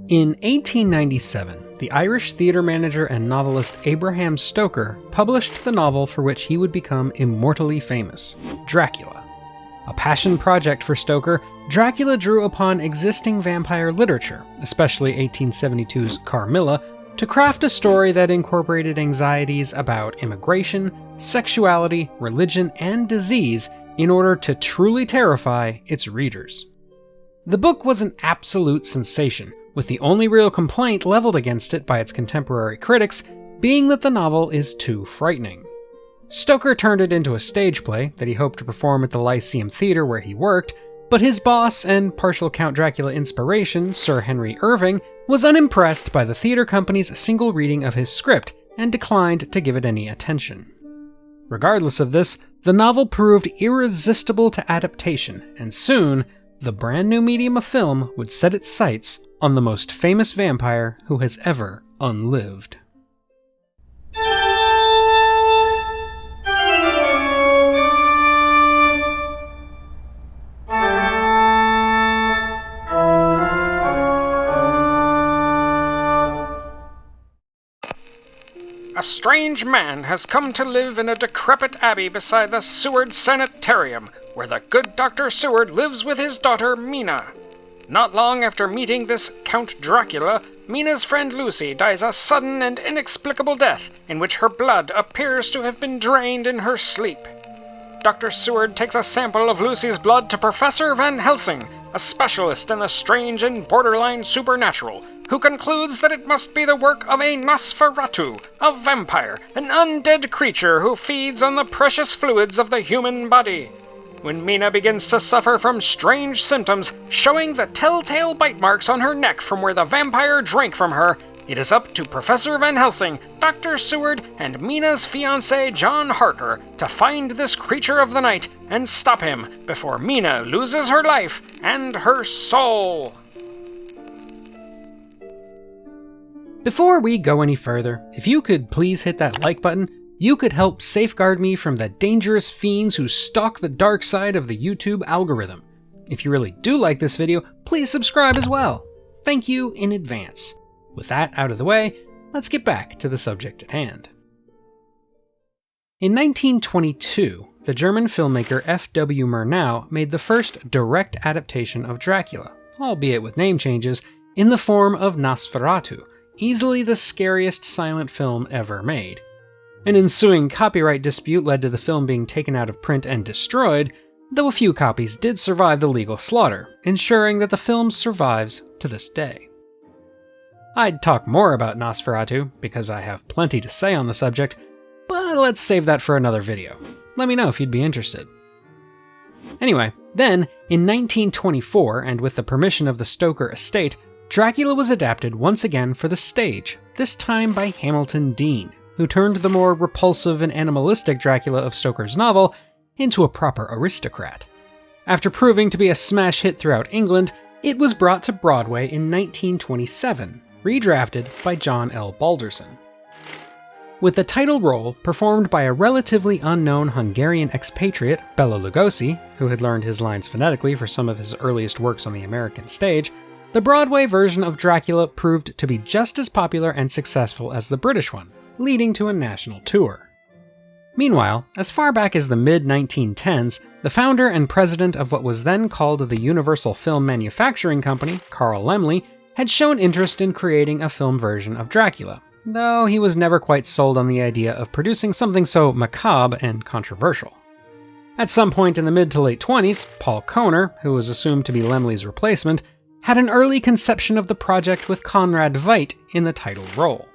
In 1897, the Irish theatre manager and novelist Bram Stoker published the novel for which he would become immortally famous, Dracula. A passion project for Stoker, Dracula drew upon existing vampire literature, especially 1872's Carmilla, to craft a story that incorporated anxieties about immigration, sexuality, religion, and disease in order to truly terrify its readers. The book was an absolute sensation, with the only real complaint leveled against it by its contemporary critics being that the novel is too frightening. Stoker turned it into a stage play that he hoped to perform at the Lyceum Theatre where he worked, but his boss and partial Count Dracula inspiration, Sir Henry Irving, was unimpressed by the theatre company's single reading of his script and declined to give it any attention. Regardless of this, the novel proved irresistible to adaptation, and soon, the brand new medium of film would set its sights on the most famous vampire who has ever unlived. A strange man has come to live in a decrepit abbey beside the Seward Sanitarium, where the good Dr. Seward lives with his daughter, Mina. Not long after meeting this Count Dracula, Mina's friend Lucy dies a sudden and inexplicable death in which her blood appears to have been drained in her sleep. Dr. Seward takes a sample of Lucy's blood to Professor Van Helsing, a specialist in the strange and borderline supernatural, who concludes that it must be the work of a Nosferatu, a vampire, an undead creature who feeds on the precious fluids of the human body. When Mina begins to suffer from strange symptoms, showing the telltale bite marks on her neck from where the vampire drank from her, it is up to Professor Van Helsing, Dr. Seward, and Mina's fiancé John Harker to find this creature of the night and stop him before Mina loses her life and her soul. Before we go any further, if you could please hit that like button, you could help safeguard me from the dangerous fiends who stalk the dark side of the YouTube algorithm. If you really do like this video, please subscribe as well. Thank you in advance. With that out of the way, let's get back to the subject at hand. In 1922, the German filmmaker F.W. Murnau made the first direct adaptation of Dracula, albeit with name changes, in the form of Nosferatu, easily the scariest silent film ever made. An ensuing copyright dispute led to the film being taken out of print and destroyed, though a few copies did survive the legal slaughter, ensuring that the film survives to this day. I'd talk more about Nosferatu, because I have plenty to say on the subject, but let's save that for another video. Let me know if you'd be interested. Anyway, then, in 1924, and with the permission of the Stoker estate, Dracula was adapted once again for the stage, this time by Hamilton Deane, who turned the more repulsive and animalistic Dracula of Stoker's novel into a proper aristocrat. After proving to be a smash hit throughout England, it was brought to Broadway in 1927, redrafted by John L. Balderson. With the title role performed by a relatively unknown Hungarian expatriate, Bela Lugosi, who had learned his lines phonetically for some of his earliest works on the American stage, the Broadway version of Dracula proved to be just as popular and successful as the British one, leading to a national tour. Meanwhile, as far back as the mid-1910s, the founder and president of what was then called the Universal Film Manufacturing Company, Carl Laemmle, had shown interest in creating a film version of Dracula, though he was never quite sold on the idea of producing something so macabre and controversial. At some point in the mid to late 20s, Paul Kohner, who was assumed to be Laemmle's replacement, had an early conception of the project with Conrad Veidt in the title role.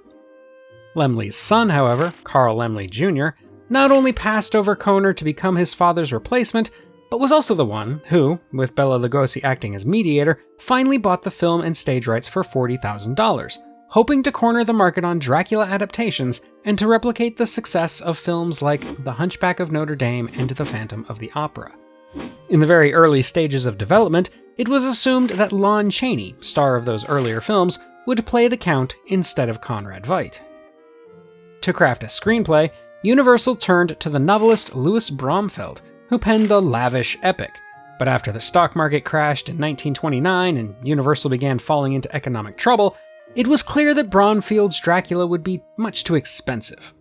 Laemmle's son, however, Carl Laemmle Jr., not only passed over Kohner to become his father's replacement, but was also the one who, with Bela Lugosi acting as mediator, finally bought the film and stage rights for $40,000, hoping to corner the market on Dracula adaptations and to replicate the success of films like The Hunchback of Notre Dame and The Phantom of the Opera. In the very early stages of development, it was assumed that Lon Chaney, star of those earlier films, would play the Count instead of Conrad Veidt. To craft a screenplay, Universal turned to the novelist Louis Bromfeld, who penned the lavish epic, But after the stock market crashed in 1929 and Universal began falling into economic trouble, it was clear that Bromfield's Dracula would be much too expensive.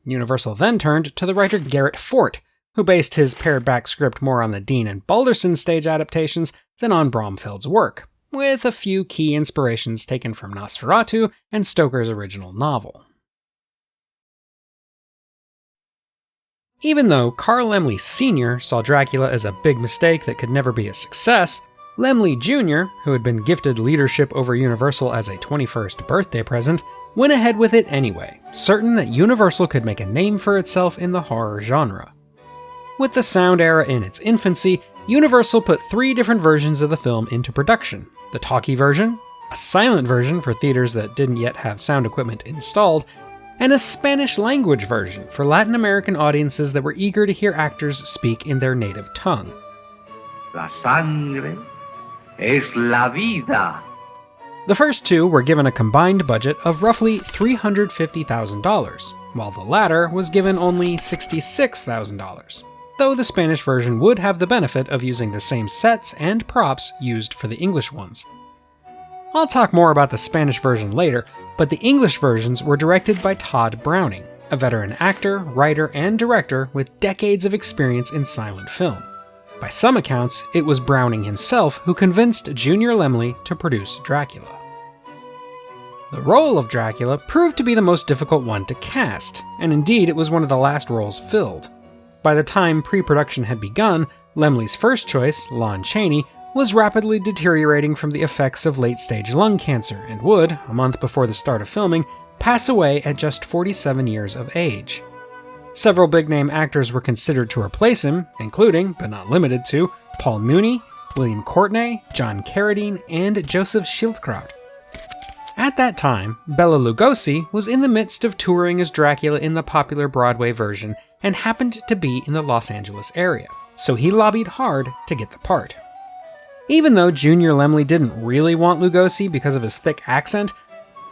Universal then turned to the writer Garrett Fort, who based his pared-back script more on the Dean and Balderson stage adaptations than on Bromfield's work, with a few key inspirations taken from Nosferatu and Stoker's original novel. Even though Carl Laemmle Sr. saw Dracula as a big mistake that could never be a success, Laemmle Jr., who had been gifted leadership over Universal as a 21st birthday present, went ahead with it anyway, certain that Universal could make a name for itself in the horror genre. With the sound era in its infancy, Universal put 3 different versions of the film into production: the talkie version, a silent version for theaters that didn't yet have sound equipment installed, and a Spanish-language version for Latin American audiences that were eager to hear actors speak in their native tongue. La sangre es la vida. The first 2 were given a combined budget of roughly $350,000, while the latter was given only $66,000, though the Spanish version would have the benefit of using the same sets and props used for the English ones. I'll talk more about the Spanish version later, but the English versions were directed by Todd Browning, a veteran actor, writer, and director with decades of experience in silent film. By some accounts, it was Browning himself who convinced Junior Laemmle to produce Dracula. The role of Dracula proved to be the most difficult one to cast, and indeed it was one of the last roles filled. By the time pre-production had begun, Laemmle's first choice, Lon Chaney, was rapidly deteriorating from the effects of late-stage lung cancer and would, a month before the start of filming, pass away at just 47 years of age. Several big-name actors were considered to replace him, including, but not limited to, Paul Mooney, William Courtenay, John Carradine, and Joseph Schildkraut. At that time, Bela Lugosi was in the midst of touring as Dracula in the popular Broadway version and happened to be in the Los Angeles area, so he lobbied hard to get the part. Even though Junior Laemmle didn't really want Lugosi because of his thick accent,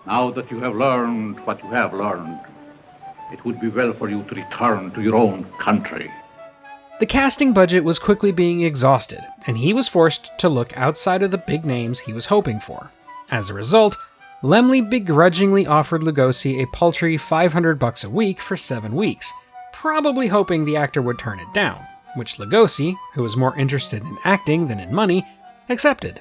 Now that you have learned what you have learned, it would be well for you to return to your own country. the casting budget was quickly being exhausted, and he was forced to look outside of the big names he was hoping for. As a result, Laemmle begrudgingly offered Lugosi a paltry $500 a week for 7 weeks, probably hoping the actor would turn it down, which Lugosi, who was more interested in acting than in money, accepted.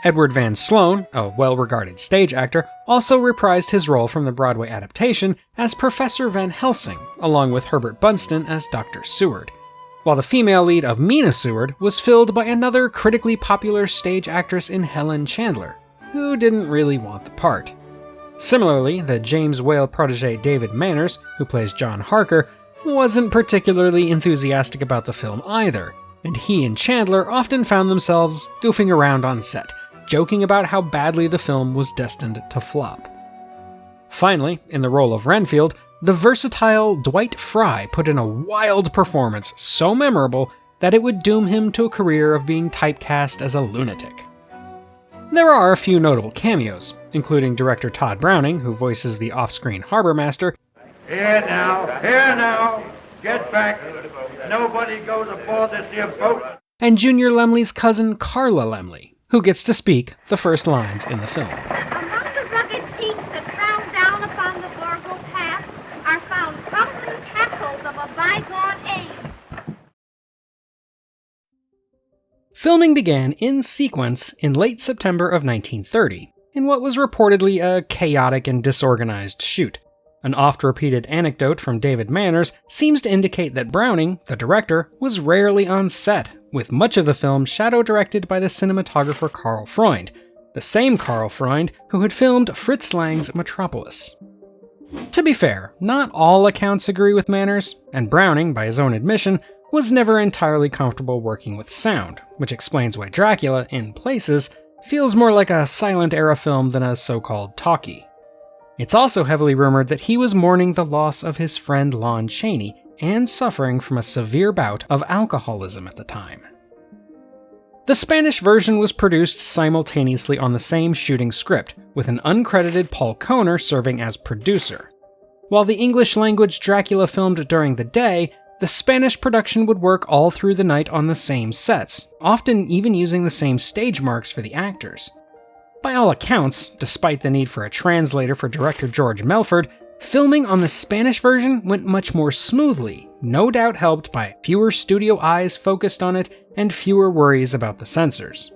Edward Van Sloan, a well-regarded stage actor, also reprised his role from the Broadway adaptation as Professor Van Helsing, along with Herbert Bunston as Dr. Seward, while the female lead of Mina Seward was filled by another critically popular stage actress in Helen Chandler, who didn't really want the part. Similarly, the James Whale protege David Manners, who plays John Harker, wasn't particularly enthusiastic about the film either, and he and Chandler often found themselves goofing around on set, joking about how badly the film was destined to flop. Finally, in the role of Renfield, the versatile Dwight Fry put in a wild performance so memorable that it would doom him to a career of being typecast as a lunatic. There are a few notable cameos, including director Todd Browning, who voices the off-screen harbor master, Here now, get back. Nobody goes aboard this here boat. and Junior Laemmle's cousin Carla Laemmle, who gets to speak the first lines in the film. Among the rugged peaks that frown down upon the Borgo Pass are found crumbling castles of a bygone age. Filming began in sequence in late September of 1930, in what was reportedly a chaotic and disorganized shoot. An oft-repeated anecdote from David Manners seems to indicate that Browning, the director, was rarely on set, with much of the film shadow-directed by the cinematographer Karl Freund, the same Karl Freund who had filmed Fritz Lang's Metropolis. To be fair, not all accounts agree with Manners, and Browning, by his own admission, was never entirely comfortable working with sound, which explains why Dracula, in places, feels more like a silent-era film than a so-called talkie. It's also heavily rumored that he was mourning the loss of his friend Lon Chaney and suffering from a severe bout of alcoholism at the time. The Spanish version was produced simultaneously on the same shooting script, with an uncredited Paul Kohner serving as producer. While the English-language Dracula filmed during the day, The Spanish production would work all through the night on the same sets, often even using the same stage marks for the actors. By all accounts, despite the need for a translator for director George Melford, filming on the Spanish version went much more smoothly, no doubt helped by fewer studio eyes focused on it and fewer worries about the censors.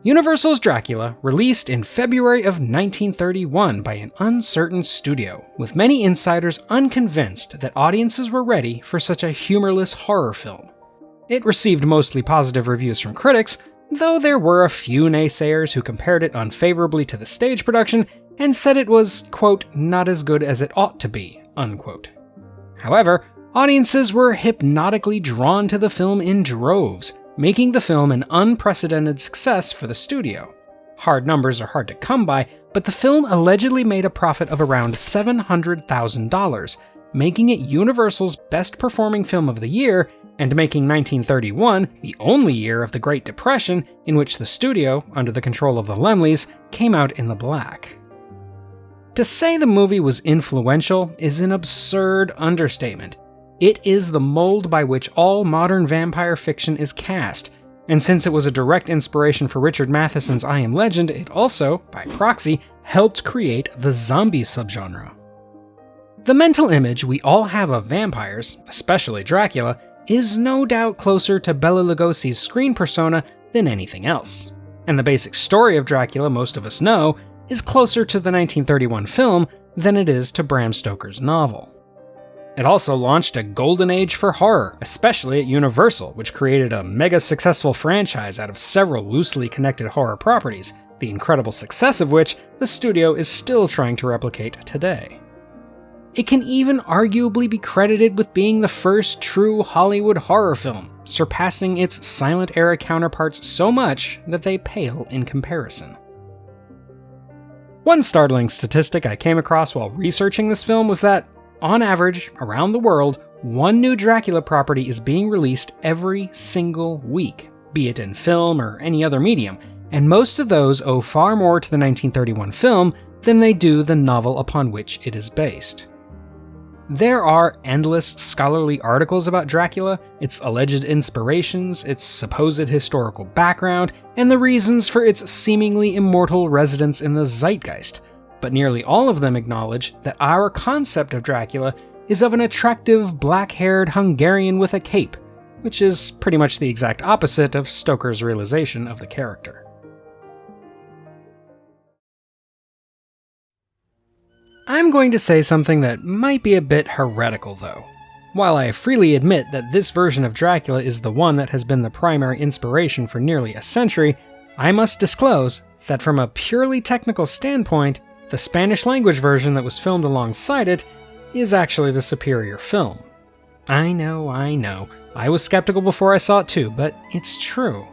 Universal's Dracula released in February of 1931 by an uncertain studio, with many insiders unconvinced that audiences were ready for such a humorless horror film. It received mostly positive reviews from critics, though there were a few naysayers who compared it unfavorably to the stage production and said it was, quote, not as good as it ought to be, unquote. However, audiences were hypnotically drawn to the film in droves, making the film an unprecedented success for the studio. Hard numbers are hard to come by, but the film allegedly made a profit of around $700,000, making it Universal's best-performing film of the year, and making 1931 the only year of the Great Depression in which the studio, under the control of the Laemmles, came out in the black. To say the movie was influential is an absurd understatement. It is the mold by which all modern vampire fiction is cast, and since it was a direct inspiration for Richard Matheson's I Am Legend, it also, by proxy, helped create the zombie subgenre. The mental image we all have of vampires, especially Dracula, is no doubt closer to Bela Lugosi's screen persona than anything else. And the basic story of Dracula most of us know is closer to the 1931 film than it is to Bram Stoker's novel. It also launched a golden age for horror, especially at Universal, which created a mega-successful franchise out of several loosely connected horror properties, the incredible success of which the studio is still trying to replicate today. It can even arguably be credited with being the first true Hollywood horror film, surpassing its silent-era counterparts so much that they pale in comparison. One startling statistic I came across while researching this film was that, on average, around the world, one new Dracula property is being released every single week, be it in film or any other medium, and most of those owe far more to the 1931 film than they do the novel upon which it is based. There are endless scholarly articles about Dracula, its alleged inspirations, its supposed historical background, and the reasons for its seemingly immortal residence in the zeitgeist, but nearly all of them acknowledge that our concept of Dracula is of an attractive, black-haired Hungarian with a cape, which is pretty much the exact opposite of Stoker's realization of the character. I'm going to say something that might be a bit heretical, though. While I freely admit that this version of Dracula is the one that has been the primary inspiration for nearly a century, I must disclose that from a purely technical standpoint, the Spanish-language version that was filmed alongside it is actually the superior film. I know. I was skeptical before I saw it too, but it's true.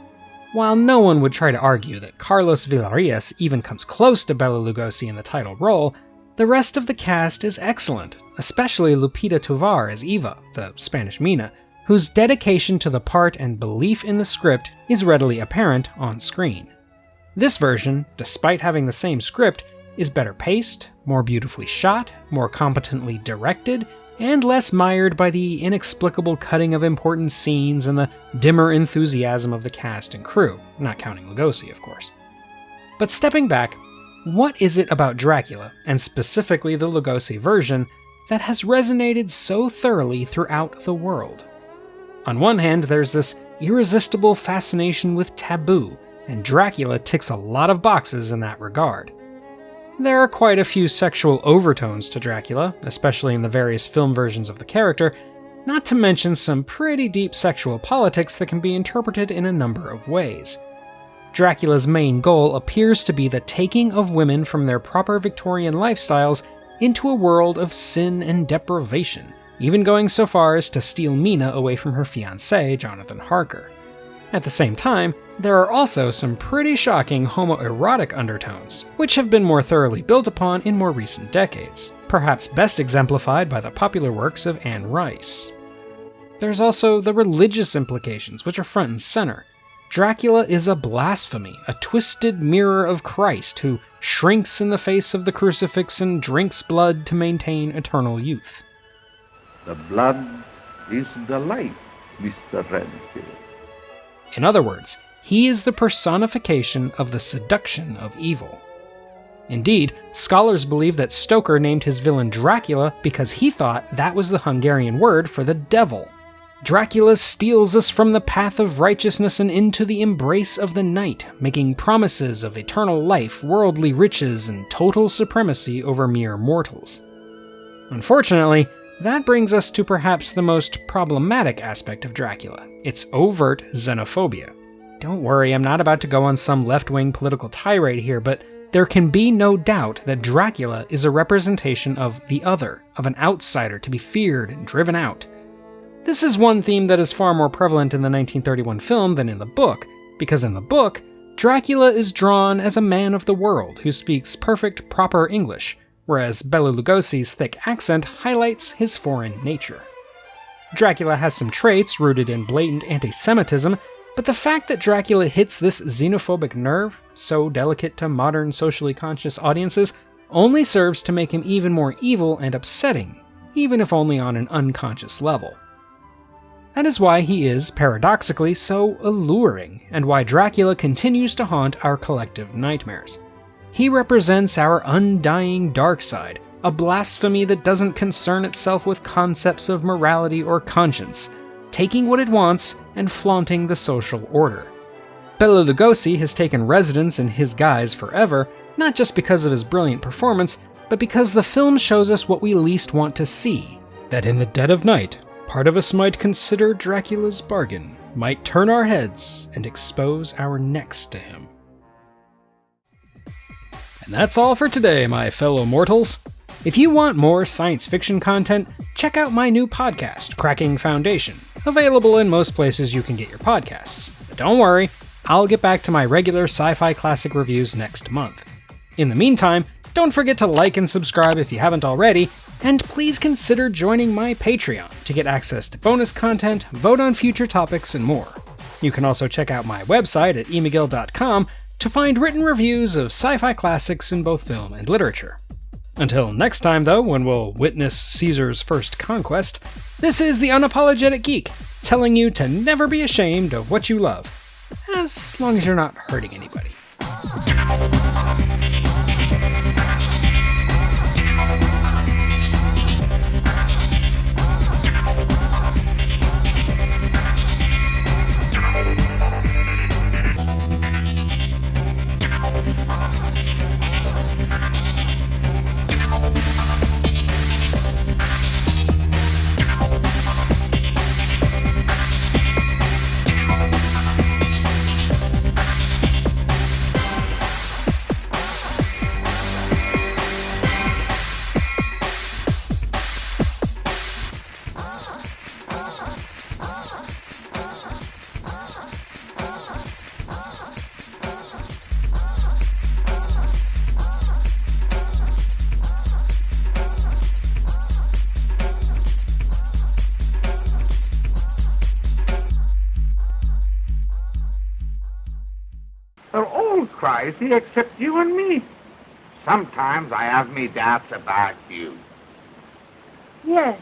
While no one would try to argue that Carlos Villarreal even comes close to Bela Lugosi in the title role, the rest of the cast is excellent, especially Lupita Tovar as Eva, the Spanish Mina, whose dedication to the part and belief in the script is readily apparent on screen. This version, despite having the same script, is better paced, more beautifully shot, more competently directed, and less mired by the inexplicable cutting of important scenes and the dimmer enthusiasm of the cast and crew, not counting Lugosi, of course. But stepping back, what is it about Dracula, and specifically the Lugosi version, that has resonated so thoroughly throughout the world? On one hand, there's this irresistible fascination with taboo, and Dracula ticks a lot of boxes in that regard. There are quite a few sexual overtones to Dracula, especially in the various film versions of the character, not to mention some pretty deep sexual politics that can be interpreted in a number of ways. Dracula's main goal appears to be the taking of women from their proper Victorian lifestyles into a world of sin and deprivation, even going so far as to steal Mina away from her fiancé, Jonathan Harker. At the same time, there are also some pretty shocking homoerotic undertones, which have been more thoroughly built upon in more recent decades, perhaps best exemplified by the popular works of Anne Rice. There's also the religious implications, which are front and center. Dracula is a blasphemy, a twisted mirror of Christ who shrinks in the face of the crucifix and drinks blood to maintain eternal youth. The blood is the light, Mr. Renfield. In other words, he is the personification of the seduction of evil. Indeed, scholars believe that Stoker named his villain Dracula because he thought that was the Hungarian word for the devil. Dracula steals us from the path of righteousness and into the embrace of the night, making promises of eternal life, worldly riches, and total supremacy over mere mortals. Unfortunately, that brings us to perhaps the most problematic aspect of Dracula, its overt xenophobia. Don't worry, I'm not about to go on some left-wing political tirade here, but there can be no doubt that Dracula is a representation of the other, of an outsider to be feared and driven out. This is one theme that is far more prevalent in the 1931 film than in the book, because in the book, Dracula is drawn as a man of the world who speaks perfect, proper English, whereas Bela Lugosi's thick accent highlights his foreign nature. Dracula has some traits rooted in blatant anti-Semitism, but the fact that Dracula hits this xenophobic nerve, so delicate to modern socially conscious audiences, only serves to make him even more evil and upsetting, even if only on an unconscious level. That is why he is, paradoxically, so alluring, and why Dracula continues to haunt our collective nightmares. He represents our undying dark side, a blasphemy that doesn't concern itself with concepts of morality or conscience, taking what it wants and flaunting the social order. Bela Lugosi has taken residence in his guise forever, not just because of his brilliant performance, but because the film shows us what we least want to see, that in the dead of night, part of us might consider Dracula's bargain, might turn our heads and expose our necks to him. And that's all for today, my fellow mortals. If you want more science fiction content, check out my new podcast, Cracking Foundation, available in most places you can get your podcasts. But don't worry, I'll get back to my regular sci-fi classic reviews next month. In the meantime, don't forget to like and subscribe if you haven't already, and please consider joining my Patreon to get access to bonus content, vote on future topics, and more. You can also check out my website at emcgill.com to find written reviews of sci-fi classics in both film and literature. Until next time, though, when we'll witness Caesar's first conquest, this is the Unapologetic Geek, telling you to never be ashamed of what you love, as long as you're not hurting anybody. They're all crazy except you and me. Sometimes I have me doubts about you. Yes,